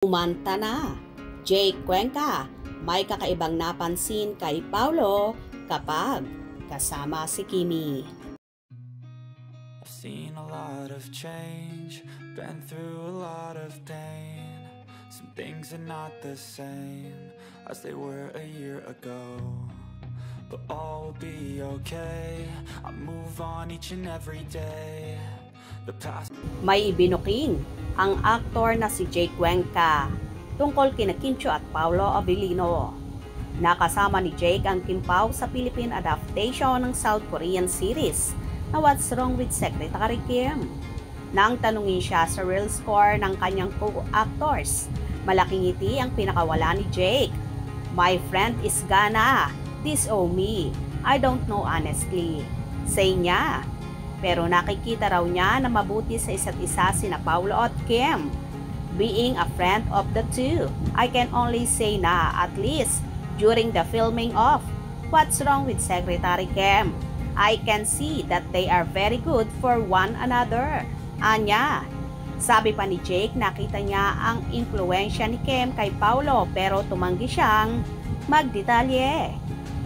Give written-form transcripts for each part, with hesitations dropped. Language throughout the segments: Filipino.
Umanta na. Jake Cuenca, may kakaibang napansin kay Paulo kapag kasama si Kimi. I've seen a lot of change, been through a lot of pain. Some things are not the same as they were a year ago, but all will be okay. I move on each and every day. The past. May ibinuking ang aktor na si Jake Cuenca tungkol kina Kim Chiu at Paolo Abilino. Nakasama ni Jake ang Kim Pao sa Philippine adaptation ng South Korean series na What's Wrong with Secretary Kim. Nang tanungin siya sa real score ng kanyang co-actors, malaking ngiti ang pinakawala ni Jake. "My friend is gonna disown me. I don't know honestly," say niya. Pero nakikita raw niya na mabuti sa isa't isa sina Paulo at Kim. "Being a friend of the two, I can only say na at least during the filming of What's Wrong with Secretary Kim, I can see that they are very good for one another." Anya. Sabi pa ni Jake, nakita niya ang impluensya ni Kim kay Paulo pero tumanggi siyang magdetalye.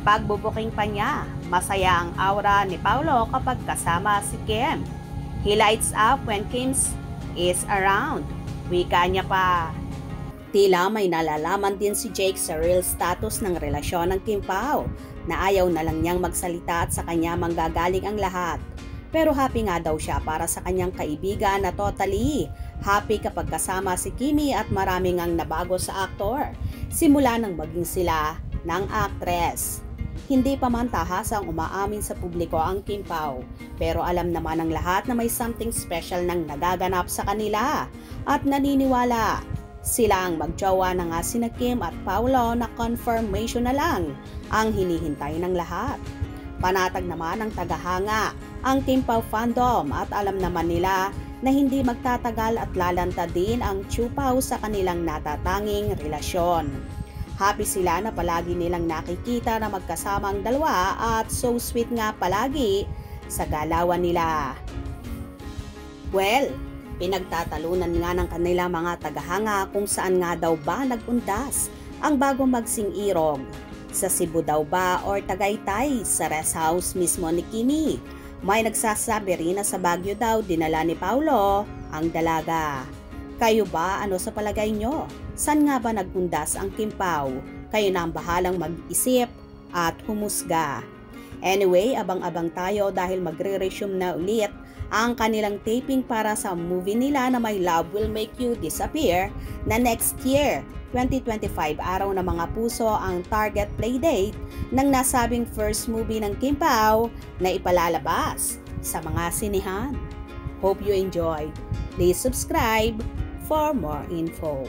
Pagbubuking pa niya, masaya ang aura ni Paulo kapag kasama si Kim. "He lights up when Kim is around." Wika niya pa. Tila may nalalaman din si Jake sa real status ng relasyon ng Kim Pao, na ayaw na lang niyang magsalita at sa kanya manggagaling ang lahat. Pero happy nga daw siya para sa kanyang kaibigan na totally happy kapag kasama si Kimi at maraming ang nabago sa aktor simula nang maging sila ng actress. Hindi pa man tahasang umaamin sa publiko ang Kim Pao, pero alam naman ng lahat na may something special nang nagaganap sa kanila at naniniwala sila ang magjowa na nga sina Kim at Paulo na confirmation na lang ang hinihintay ng lahat. Panatag naman ang tagahanga ang Kim Pao fandom at alam naman nila na hindi magtatagal at lalanta din ang Chiu Pao sa kanilang natatanging relasyon. Happy sila na palagi nilang nakikita na magkasama ang dalawa at so sweet nga palagi sa galawan nila. Well, pinagtatalunan nga ng kanila mga tagahanga kung saan nga daw ba nagundas ang bago magsing-irog. Sa Cebu daw ba or Tagaytay sa rest house mismo ni Kimi? May nagsasabi rin na sa Baguio daw dinala ni Paulo ang dalaga. Kayo ba, ano sa palagay nyo? San nga ba nagundas ang Kim Pao? Kayo na ang bahalang mag-isip at humusga. Anyway, abang-abang tayo dahil magre-resume na ulit ang kanilang taping para sa movie nila na My Love Will Make You Disappear na next year, 2025, araw ng mga puso ang target playdate ng nasabing first movie ng Kim Pao na ipalalabas sa mga sinihan. Hope you enjoyed. Please subscribe for more info.